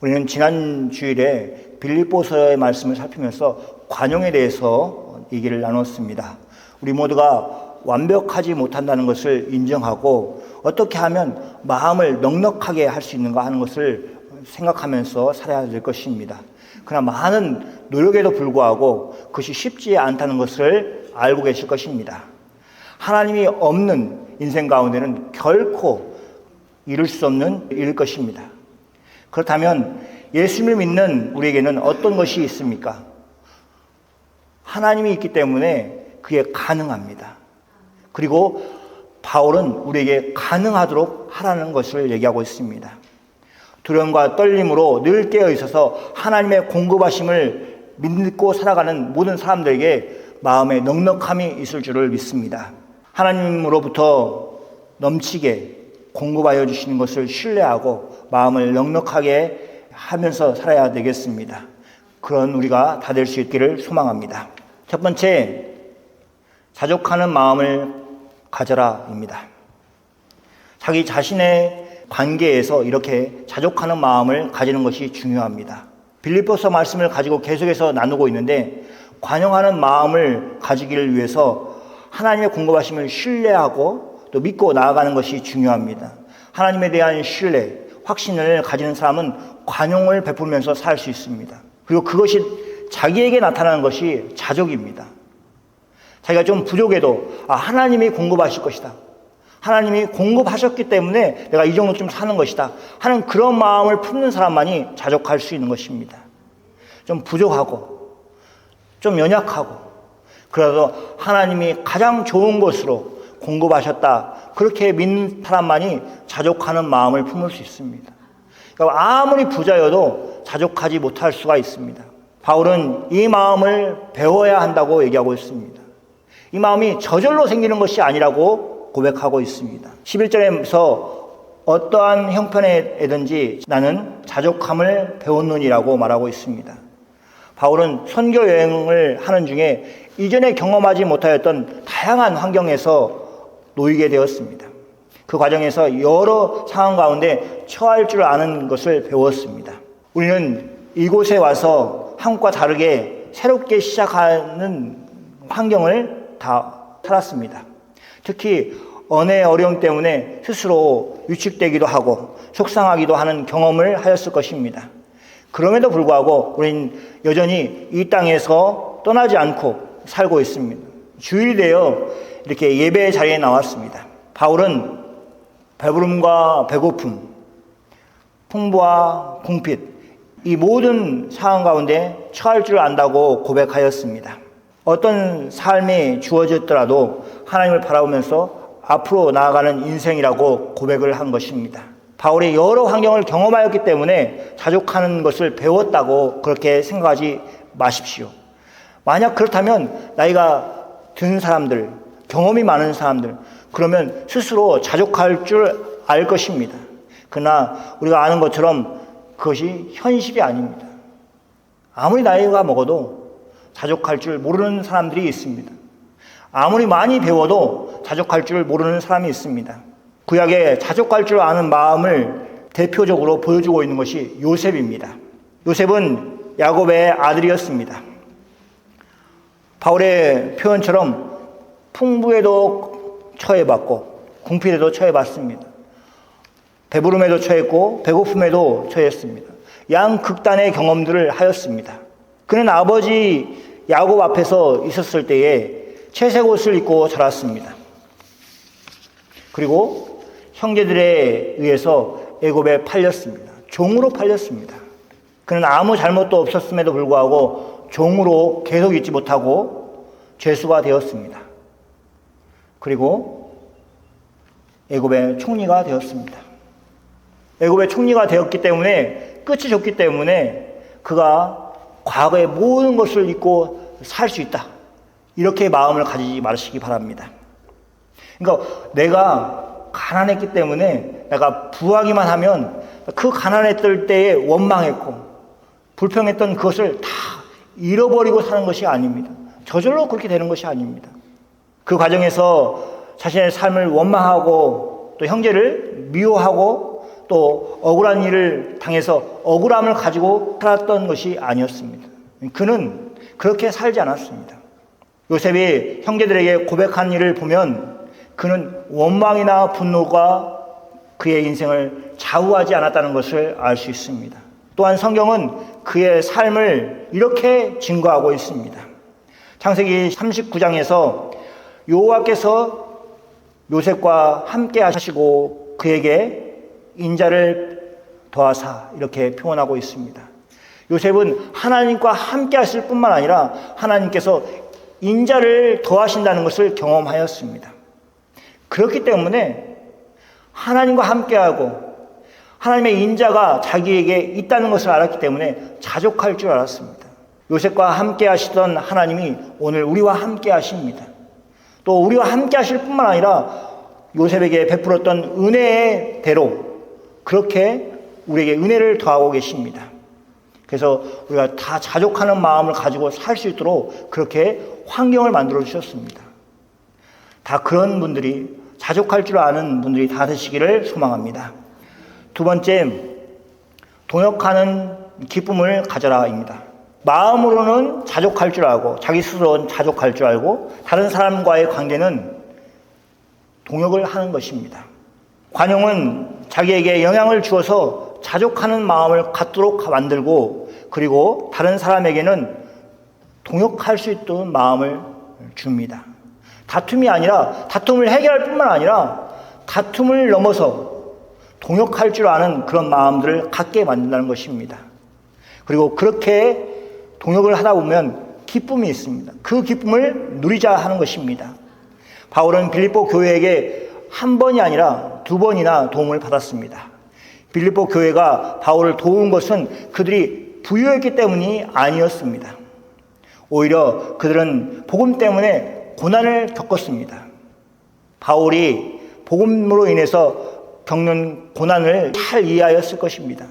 우리는 지난 주일에 빌립보서의 말씀을 살피면서 관용에 대해서 얘기를 나눴습니다. 우리 모두가 완벽하지 못한다는 것을 인정하고 어떻게 하면 마음을 넉넉하게 할 수 있는가 하는 것을 생각하면서 살아야 될 것입니다. 그러나 많은 노력에도 불구하고 그것이 쉽지 않다는 것을 알고 계실 것입니다. 하나님이 없는 인생 가운데는 결코 이룰 수 없는 일일 것입니다. 그렇다면 예수님을 믿는 우리에게는 어떤 것이 있습니까? 하나님이 있기 때문에 그게 가능합니다. 그리고 바울은 우리에게 가능하도록 하라는 것을 얘기하고 있습니다. 두려움과 떨림으로 늘 깨어 있어서 하나님의 공급하심을 믿고 살아가는 모든 사람들에게 마음에 넉넉함이 있을 줄을 믿습니다. 하나님으로부터 넘치게 공급하여 주시는 것을 신뢰하고 마음을 넉넉하게 하면서 살아야 되겠습니다. 그런 우리가 다 될 수 있기를 소망합니다. 첫 번째, 자족하는 마음을 가져라입니다. 자기 자신의 관계에서 이렇게 자족하는 마음을 가지는 것이 중요합니다. 빌립보서 말씀을 가지고 계속해서 나누고 있는데 관용하는 마음을 가지기를 위해서 하나님의 공급하심을 신뢰하고 또 믿고 나아가는 것이 중요합니다. 하나님에 대한 신뢰, 확신을 가지는 사람은 관용을 베풀면서 살 수 있습니다. 그리고 그것이 자기에게 나타나는 것이 자족입니다. 자기가 좀 부족해도 하나님이 공급하실 것이다. 하나님이 공급하셨기 때문에 내가 이 정도쯤 사는 것이다 하는 그런 마음을 품는 사람만이 자족할 수 있는 것입니다. 좀 부족하고 좀 연약하고 그래도 하나님이 가장 좋은 것으로 공급하셨다 그렇게 믿는 사람만이 자족하는 마음을 품을 수 있습니다. 그러니까 아무리 부자여도 자족하지 못할 수가 있습니다. 바울은 이 마음을 배워야 한다고 얘기하고 있습니다. 이 마음이 저절로 생기는 것이 아니라고 고백하고 있습니다. 11절에서 어떠한 형편에든지 나는 자족함을 배웠느니라고 말하고 있습니다. 바울은 선교 여행을 하는 중에 이전에 경험하지 못하였던 다양한 환경에서 놓이게 되었습니다. 그 과정에서 여러 상황 가운데 처할 줄 아는 것을 배웠습니다. 우리는 이곳에 와서 한국과 다르게 새롭게 시작하는 환경을 다 살았습니다. 특히 언어의 어려움 때문에 스스로 위축되기도 하고 속상하기도 하는 경험을 하였을 것입니다. 그럼에도 불구하고 우리는 여전히 이 땅에서 떠나지 않고 살고 있습니다. 주일이 되어 이렇게 예배 자리에 나왔습니다. 바울은 배부름과 배고픔, 풍부와 궁핍, 이 모든 상황 가운데 처할 줄 안다고 고백하였습니다. 어떤 삶이 주어졌더라도 하나님을 바라보면서 앞으로 나아가는 인생이라고 고백을 한 것입니다. 바울이 여러 환경을 경험하였기 때문에 자족하는 것을 배웠다고 그렇게 생각하지 마십시오. 만약 그렇다면 나이가 든 사람들, 경험이 많은 사람들, 그러면 스스로 자족할 줄 알 것입니다. 그러나 우리가 아는 것처럼 그것이 현실이 아닙니다. 아무리 나이가 먹어도 자족할 줄 모르는 사람들이 있습니다. 아무리 많이 배워도 자족할 줄 모르는 사람이 있습니다. 구약에 자족할 줄 아는 마음을 대표적으로 보여주고 있는 것이 요셉입니다. 요셉은 야곱의 아들이었습니다. 바울의 표현처럼 풍부에도 처해봤고 궁핍에도 처해봤습니다. 배부름에도 처했고 배고픔에도 처했습니다. 양극단의 경험들을 하였습니다. 그는 아버지 야곱 앞에서 있었을 때에 채색 옷을 입고 자랐습니다. 그리고 형제들에 의해서 애굽에 팔렸습니다. 종으로 팔렸습니다. 그는 아무 잘못도 없었음에도 불구하고 종으로 계속 있지 못하고 죄수가 되었습니다. 그리고 애굽의 총리가 되었습니다. 애굽의 총리가 되었기 때문에 끝이 좋기 때문에 그가 과거의 모든 것을 잊고 살 수 있다. 이렇게 마음을 가지지 마시기 바랍니다. 그러니까 내가 가난했기 때문에 내가 부하기만 하면 그 가난했을 때에 원망했고 불평했던 그것을 다 잃어버리고 사는 것이 아닙니다. 저절로 그렇게 되는 것이 아닙니다. 그 과정에서 자신의 삶을 원망하고 또 형제를 미워하고 또 억울한 일을 당해서 억울함을 가지고 살았던 것이 아니었습니다. 그는 그렇게 살지 않았습니다. 요셉이 형제들에게 고백한 일을 보면 그는 원망이나 분노가 그의 인생을 좌우하지 않았다는 것을 알 수 있습니다. 또한 성경은 그의 삶을 이렇게 증거하고 있습니다. 창세기 39장에서 여호와께서 요셉과 함께 하시고 그에게 인자를 더하사 이렇게 표현하고 있습니다. 요셉은 하나님과 함께 하실 뿐만 아니라 하나님께서 인자를 더하신다는 것을 경험하였습니다. 그렇기 때문에 하나님과 함께하고 하나님의 인자가 자기에게 있다는 것을 알았기 때문에 자족할 줄 알았습니다. 요셉과 함께 하시던 하나님이 오늘 우리와 함께 하십니다. 또 우리와 함께 하실 뿐만 아니라 요셉에게 베풀었던 은혜의 대로 그렇게 우리에게 은혜를 더하고 계십니다. 그래서 우리가 다 자족하는 마음을 가지고 살 수 있도록 그렇게 환경을 만들어 주셨습니다. 다 그런 분들이, 자족할 줄 아는 분들이 다 되시기를 소망합니다. 두 번째, 동역하는 기쁨을 가져라입니다. 마음으로는 자족할 줄 알고 자기 스스로는 자족할 줄 알고 다른 사람과의 관계는 동역을 하는 것입니다. 관용은 자기에게 영향을 주어서 자족하는 마음을 갖도록 만들고 그리고 다른 사람에게는 동역할 수 있도록 마음을 줍니다. 다툼이 아니라 다툼을 해결할 뿐만 아니라 다툼을 넘어서 동역할 줄 아는 그런 마음들을 갖게 만든다는 것입니다. 그리고 그렇게 동역을 하다 보면 기쁨이 있습니다. 그 기쁨을 누리자 하는 것입니다. 바울은 빌립보 교회에게 한 번이 아니라 두 번이나 도움을 받았습니다. 빌립보 교회가 바울을 도운 것은 그들이 부유했기 때문이 아니었습니다. 오히려 그들은 복음 때문에 고난을 겪었습니다. 바울이 복음으로 인해서 겪는 고난을 잘 이해하였을 것입니다.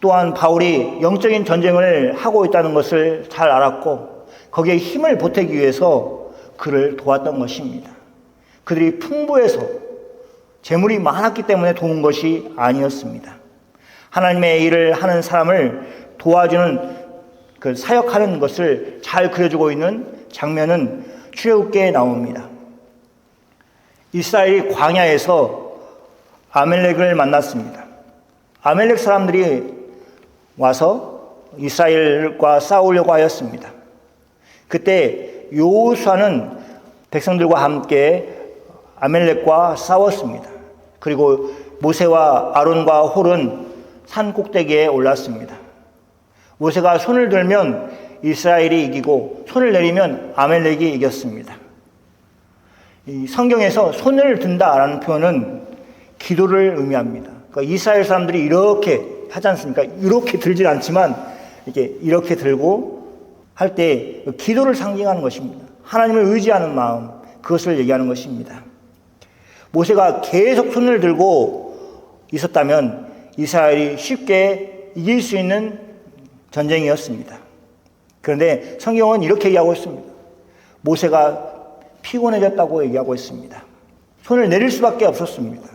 또한 바울이 영적인 전쟁을 하고 있다는 것을 잘 알았고 거기에 힘을 보태기 위해서 그를 도왔던 것입니다. 그들이 풍부해서 재물이 많았기 때문에 도운 것이 아니었습니다. 하나님의 일을 하는 사람을 도와주는 그 사역하는 것을 잘 그려주고 있는 장면은 출애굽기에 나옵니다. 이스라엘이 광야에서 아멜렉을 만났습니다. 아멜렉 사람들이 와서 이스라엘과 싸우려고 하였습니다. 그때 여호수아는 백성들과 함께 아멜렉과 싸웠습니다. 그리고 모세와 아론과 홀은 산 꼭대기에 올랐습니다. 모세가 손을 들면 이스라엘이 이기고 손을 내리면 아멜렉이 이겼습니다. 이 성경에서 손을 든다라는 표현은 기도를 의미합니다. 그러니까 이스라엘 사람들이 이렇게 하지 않습니까? 이렇게 들진 않지만 이렇게 들고 할 때 기도를 상징하는 것입니다. 하나님을 의지하는 마음, 그것을 얘기하는 것입니다. 모세가 계속 손을 들고 있었다면 이스라엘이 쉽게 이길 수 있는 전쟁이었습니다. 그런데 성경은 이렇게 얘기하고 있습니다. 모세가 피곤해졌다고 얘기하고 있습니다. 손을 내릴 수밖에 없었습니다.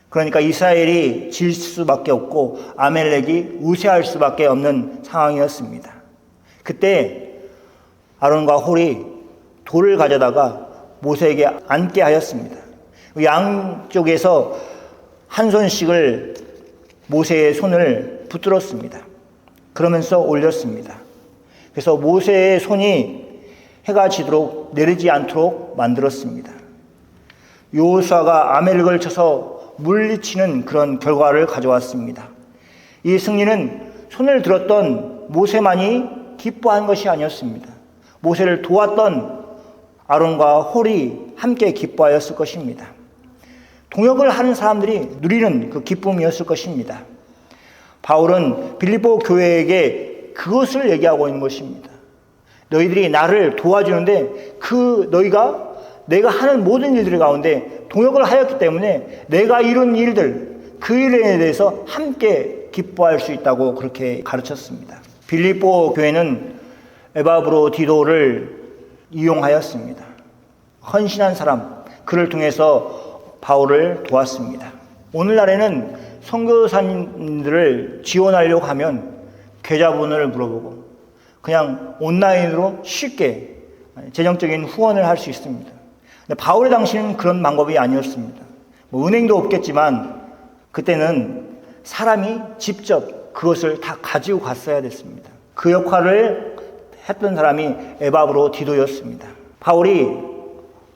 그러니까 이스라엘이 질 수밖에 없고 아멜렉이 우세할 수밖에 없는 상황이었습니다. 그때 아론과 홀이 돌을 가져다가 모세에게 앉게 하였습니다. 양쪽에서 한 손씩을 모세의 손을 붙들었습니다. 그러면서 올렸습니다. 그래서 모세의 손이 해가 지도록 내리지 않도록 만들었습니다. 여호수아가 아멜렉을 쳐서 물리치는 그런 결과를 가져왔습니다. 이 승리는 손을 들었던 모세만이 기뻐한 것이 아니었습니다. 모세를 도왔던 아론과 홀이 함께 기뻐하였을 것입니다. 동역을 하는 사람들이 누리는 그 기쁨이었을 것입니다. 바울은 빌립보 교회에게 그것을 얘기하고 있는 것입니다. 너희들이 나를 도와주는데 내가 하는 모든 일들 가운데 동역을 하였기 때문에 내가 이룬 일들, 그 일에 대해서 함께 기뻐할 수 있다고 그렇게 가르쳤습니다. 빌립보 교회는 에바브로디도를 이용하였습니다. 헌신한 사람, 그를 통해서 바울을 도왔습니다. 오늘날에는 선교사님들을 지원하려고 하면 계좌번호를 물어보고 그냥 온라인으로 쉽게 재정적인 후원을 할 수 있습니다. 근데 바울의 당시는 그런 방법이 아니었습니다. 뭐 은행도 없겠지만 그때는 사람이 직접 그것을 다 가지고 갔어야 됐습니다. 그 역할을 했던 사람이 에바브로 디도였습니다. 바울이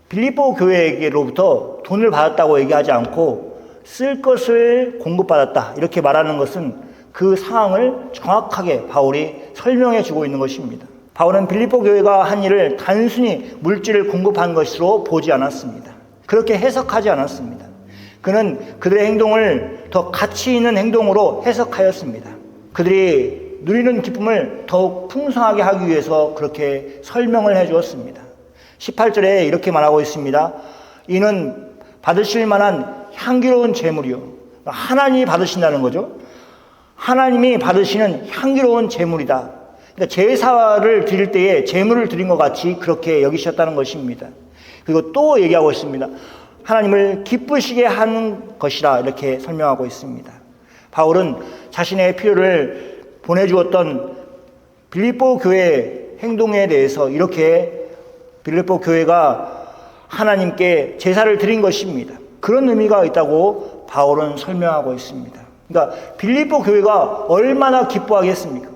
빌립보 교회에게로부터 돈을 받았다고 얘기하지 않고 쓸 것을 공급받았다 이렇게 말하는 것은 그 상황을 정확하게 바울이 설명해 주고 있는 것입니다. 바울은 빌립보 교회가 한 일을 단순히 물질을 공급한 것으로 보지 않았습니다. 그렇게 해석하지 않았습니다. 그는 그들의 행동을 더 가치 있는 행동으로 해석하였습니다. 그들이 누리는 기쁨을 더욱 풍성하게 하기 위해서 그렇게 설명을 해 주었습니다. 18절에 이렇게 말하고 있습니다. 이는 받으실 만한 향기로운 제물이요. 하나님이 받으신다는 거죠. 하나님이 받으시는 향기로운 제물이다. 그러니까 제사를 드릴 때에 제물을 드린 것 같이 그렇게 여기셨다는 것입니다. 그리고 또 얘기하고 있습니다. 하나님을 기쁘시게 하는 것이라 이렇게 설명하고 있습니다. 바울은 자신의 필요를 보내주었던 빌립보 교회의 행동에 대해서 이렇게 빌립보 교회가 하나님께 제사를 드린 것입니다. 그런 의미가 있다고 바울은 설명하고 있습니다. 그러니까 빌립보 교회가 얼마나 기뻐하겠습니까?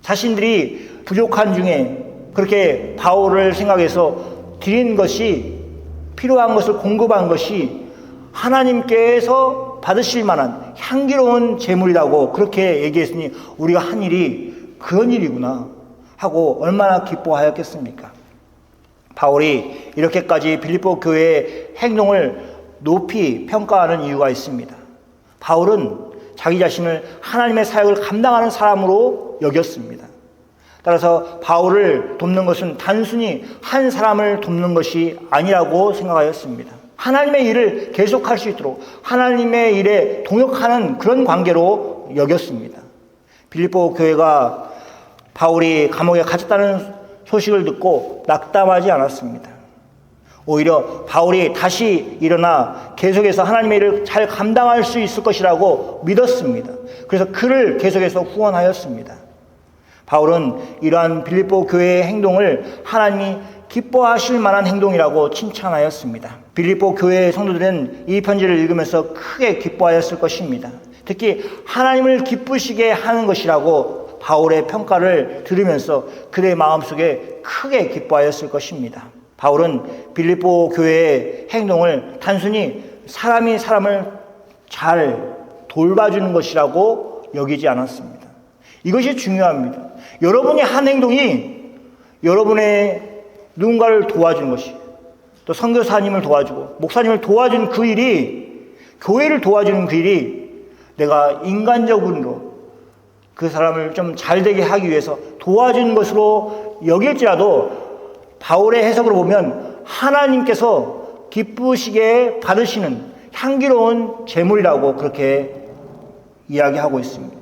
자신들이 부족한 중에 그렇게 바울을 생각해서 드린 것이 필요한 것을 공급한 것이 하나님께서 받으실 만한 향기로운 제물이라고 그렇게 얘기했으니 우리가 한 일이 그런 일이구나 하고 얼마나 기뻐하였겠습니까? 바울이 이렇게까지 빌립보 교회의 행동을 높이 평가하는 이유가 있습니다. 바울은 자기 자신을 하나님의 사역을 감당하는 사람으로 여겼습니다. 따라서 바울을 돕는 것은 단순히 한 사람을 돕는 것이 아니라고 생각하였습니다. 하나님의 일을 계속할 수 있도록 하나님의 일에 동역하는 그런 관계로 여겼습니다. 빌립보 교회가 바울이 감옥에 갇혔다는 소식을 듣고 낙담하지 않았습니다. 오히려 바울이 다시 일어나 계속해서 하나님의 일을 잘 감당할 수 있을 것이라고 믿었습니다. 그래서 그를 계속해서 후원하였습니다. 바울은 이러한 빌립보 교회의 행동을 하나님이 기뻐하실 만한 행동이라고 칭찬하였습니다. 빌립보 교회의 성도들은 이 편지를 읽으면서 크게 기뻐하였을 것입니다. 특히 하나님을 기쁘시게 하는 것이라고 바울의 평가를 들으면서 그들의 마음속에 크게 기뻐하였을 것입니다. 바울은 빌립보 교회의 행동을 단순히 사람이 사람을 잘 돌봐주는 것이라고 여기지 않았습니다. 이것이 중요합니다. 여러분이 한 행동이 여러분의 누군가를 도와주는 것이 또 선교사님을 도와주고 목사님을 도와준 그 일이 교회를 도와주는 그 일이 내가 인간적으로 그 사람을 좀 잘되게 하기 위해서 도와준 것으로 여길지라도 바울의 해석으로 보면 하나님께서 기쁘시게 받으시는 향기로운 제물이라고 그렇게 이야기하고 있습니다.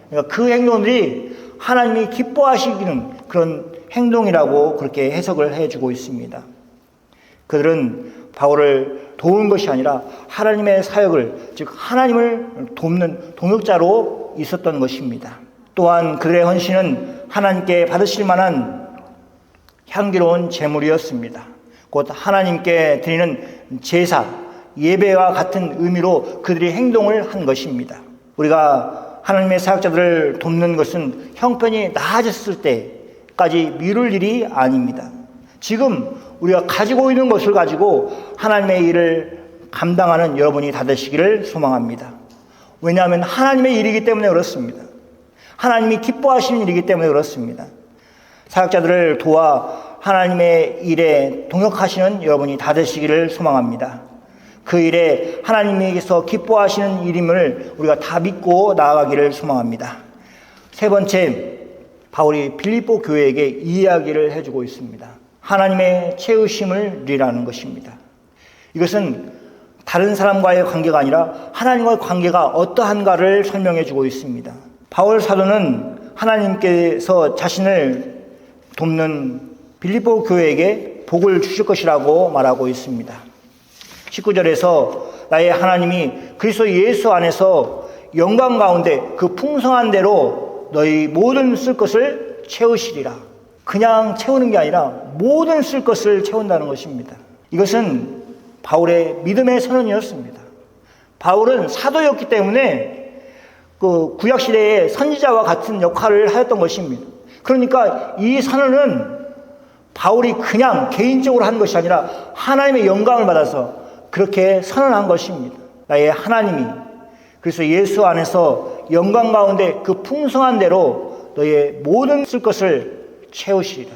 그러니까 그 행동들이 하나님이 기뻐하시는 그런 행동이라고 그렇게 해석을 해주고 있습니다. 그들은 바울을 도운 것이 아니라 하나님의 사역을, 즉 하나님을 돕는 동역자로 있었던 것입니다. 또한 그들의 헌신은 하나님께 받으실 만한 향기로운 제물이었습니다. 곧 하나님께 드리는 제사, 예배와 같은 의미로 그들이 행동을 한 것입니다. 우리가 하나님의 사역자들을 돕는 것은 형편이 나아졌을 때까지 미룰 일이 아닙니다. 지금 우리가 가지고 있는 것을 가지고 하나님의 일을 감당하는 여러분이 다 되시기를 소망합니다. 왜냐하면 하나님의 일이기 때문에 그렇습니다. 하나님이 기뻐하시는 일이기 때문에 그렇습니다. 사역자들을 도와 하나님의 일에 동역하시는 여러분이 다 되시기를 소망합니다. 그 일에 하나님께서 기뻐하시는 일임을 우리가 다 믿고 나아가기를 소망합니다. 세 번째, 바울이 빌립보 교회에게 이야기를 해주고 있습니다. 하나님의 채우심을 누리라는 것입니다. 이것은 다른 사람과의 관계가 아니라 하나님과의 관계가 어떠한가를 설명해 주고 있습니다. 바울 사도는 하나님께서 자신을 돕는 빌립보 교회에게 복을 주실 것이라고 말하고 있습니다. 19절에서 나의 하나님이 그리스도 예수 안에서 영광 가운데 그 풍성한 대로 너희 모든 쓸 것을 채우시리라. 그냥 채우는 게 아니라 모든 쓸 것을 채운다는 것입니다. 이것은 바울의 믿음의 선언이었습니다. 바울은 사도였기 때문에 그 구약시대의 선지자와 같은 역할을 하였던 것입니다. 그러니까 이 선언은 바울이 그냥 개인적으로 한 것이 아니라 하나님의 영광을 받아서 그렇게 선언한 것입니다. 나의 하나님이 그래서 예수 안에서 영광 가운데 그 풍성한 대로 너의 모든 쓸 것을 채우시리라.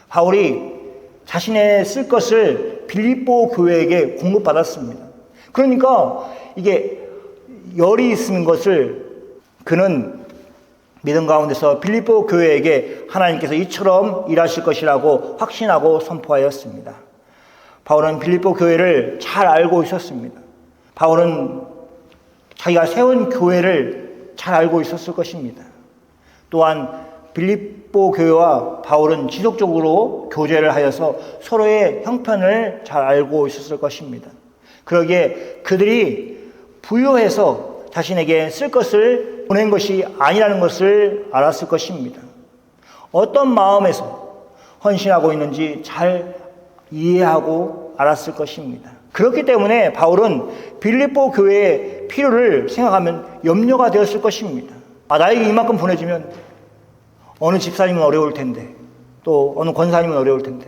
바울이 자신의 쓸 것을 빌립보 교회에게 공급받았습니다. 그러니까 이게 열이 있는 것을 그는 믿음 가운데서 빌립보 교회에게 하나님께서 이처럼 일하실 것이라고 확신하고 선포하였습니다. 바울은 빌립보 교회를 잘 알고 있었습니다. 바울은 자기가 세운 교회를 잘 알고 있었을 것입니다. 또한 빌립보 교회와 바울은 지속적으로 교제를 하여서 서로의 형편을 잘 알고 있었을 것입니다. 그러기에 그들이 부요해서 자신에게 쓸 것을 보낸 것이 아니라는 것을 알았을 것입니다. 어떤 마음에서 헌신하고 있는지 잘 이해하고 알았을 것입니다. 그렇기 때문에 바울은 빌립보 교회의 필요를 생각하면 염려가 되었을 것입니다. 나에게 이만큼 보내주면 어느 집사님은 어려울 텐데, 또 어느 권사님은 어려울 텐데,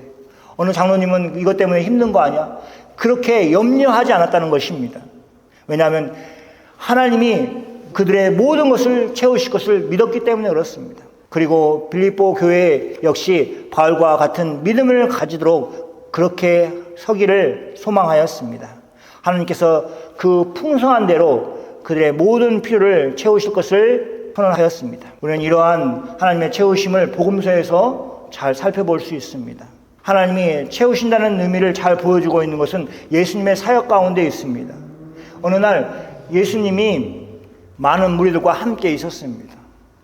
어느 장로님은 이것 때문에 힘든 거 아니야? 그렇게 염려하지 않았다는 것입니다. 왜냐하면 하나님이 그들의 모든 것을 채우실 것을 믿었기 때문에 그렇습니다. 그리고 빌립보 교회 역시 바울과 같은 믿음을 가지도록 그렇게 서기를 소망하였습니다. 하나님께서 그 풍성한 대로 그들의 모든 필요를 채우실 것을 선언하였습니다. 우리는 이러한 하나님의 채우심을 복음서에서 잘 살펴볼 수 있습니다. 하나님이 채우신다는 의미를 잘 보여주고 있는 것은 예수님의 사역 가운데 있습니다. 어느 날 예수님이 많은 무리들과 함께 있었습니다.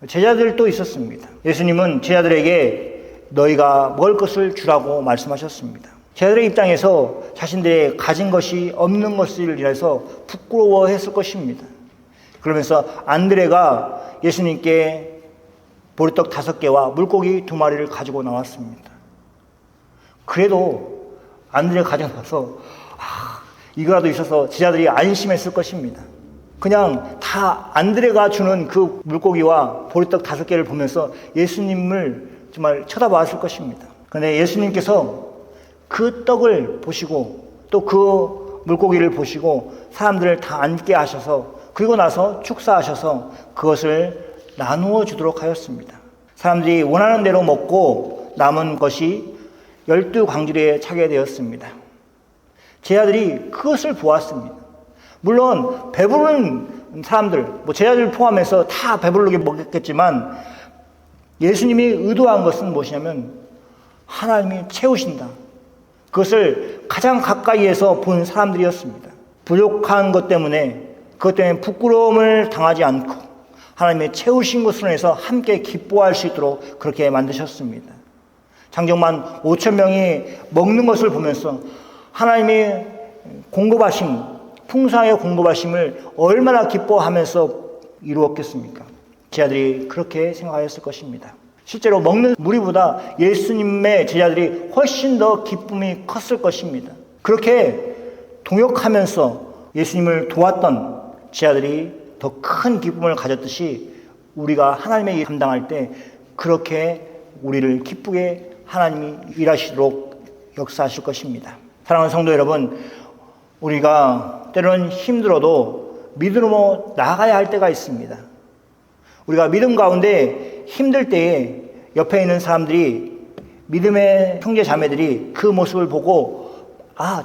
제자들도 있었습니다. 예수님은 제자들에게 너희가 먹을 것을 주라고 말씀하셨습니다. 제자들의 입장에서 자신들의 가진 것이 없는 것을 인해서 부끄러워했을 것입니다. 그러면서 안드레가 예수님께 보리떡 5개와 물고기 2마리를 가지고 나왔습니다. 그래도 안드레가 가지고 나서 이거라도 있어서 제자들이 안심했을 것입니다. 그냥 다 안드레가 주는 그 물고기와 보리떡 5개를 보면서 예수님을 정말 쳐다봤을 것입니다. 그런데 예수님께서 그 떡을 보시고 또 그 물고기를 보시고 사람들을 다 앉게 하셔서 그리고 나서 축사하셔서 그것을 나누어 주도록 하였습니다. 사람들이 원하는 대로 먹고 남은 것이 12광주리에 차게 되었습니다. 제자들이 그것을 보았습니다. 물론 배부른 사람들, 제자들 포함해서 다 배부르게 먹겠지만 예수님이 의도한 것은 무엇이냐면 하나님이 채우신다. 그것을 가장 가까이에서 본 사람들이었습니다. 부족한 것 때문에 그것 때문에 부끄러움을 당하지 않고 하나님의 채우신 것으로 해서 함께 기뻐할 수 있도록 그렇게 만드셨습니다. 장정만 5,000명이 먹는 것을 보면서 하나님의 공급하심, 풍성하게 공급하심을 얼마나 기뻐하면서 이루었겠습니까? 제자들이 그렇게 생각하였을 것입니다. 실제로 먹는 무리보다 예수님의 제자들이 훨씬 더 기쁨이 컸을 것입니다. 그렇게 동역하면서 예수님을 도왔던 제자들이 더 큰 기쁨을 가졌듯이 우리가 하나님의 일 감당할 때 그렇게 우리를 기쁘게 하나님이 일하시도록 역사하실 것입니다. 사랑하는 성도 여러분, 우리가 때로는 힘들어도 믿음으로 나아가야 할 때가 있습니다. 우리가 믿음 가운데 힘들 때에 옆에 있는 사람들이 믿음의 형제 자매들이 그 모습을 보고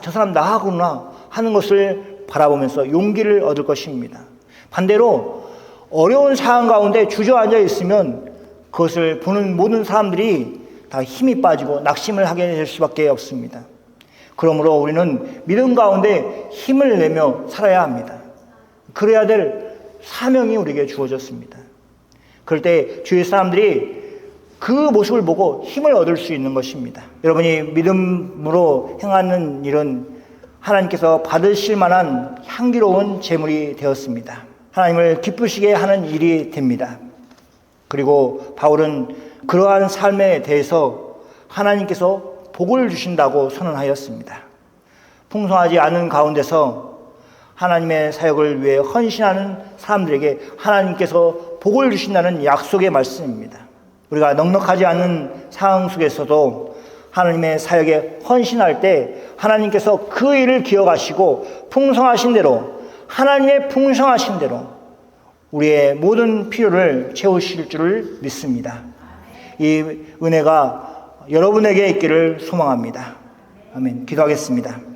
저 사람 나하구나 하는 것을 바라보면서 용기를 얻을 것입니다. 반대로 어려운 상황 가운데 주저앉아 있으면 그것을 보는 모든 사람들이 다 힘이 빠지고 낙심을 하게 될 수밖에 없습니다. 그러므로 우리는 믿음 가운데 힘을 내며 살아야 합니다. 그래야 될 사명이 우리에게 주어졌습니다. 그럴 때 주위 사람들이 그 모습을 보고 힘을 얻을 수 있는 것입니다. 여러분이 믿음으로 행하는 일은 하나님께서 받으실 만한 향기로운 제물이 되었습니다. 하나님을 기쁘시게 하는 일이 됩니다. 그리고 바울은 그러한 삶에 대해서 하나님께서 복을 주신다고 선언하였습니다. 풍성하지 않은 가운데서 하나님의 사역을 위해 헌신하는 사람들에게 하나님께서 복을 주신다는 약속의 말씀입니다. 우리가 넉넉하지 않은 상황 속에서도 하나님의 사역에 헌신할 때 하나님께서 그 일을 기억하시고 풍성하신 대로, 하나님의 풍성하신 대로 우리의 모든 필요를 채우실 줄을 믿습니다. 이 은혜가 여러분에게 있기를 소망합니다. 아멘. 기도하겠습니다.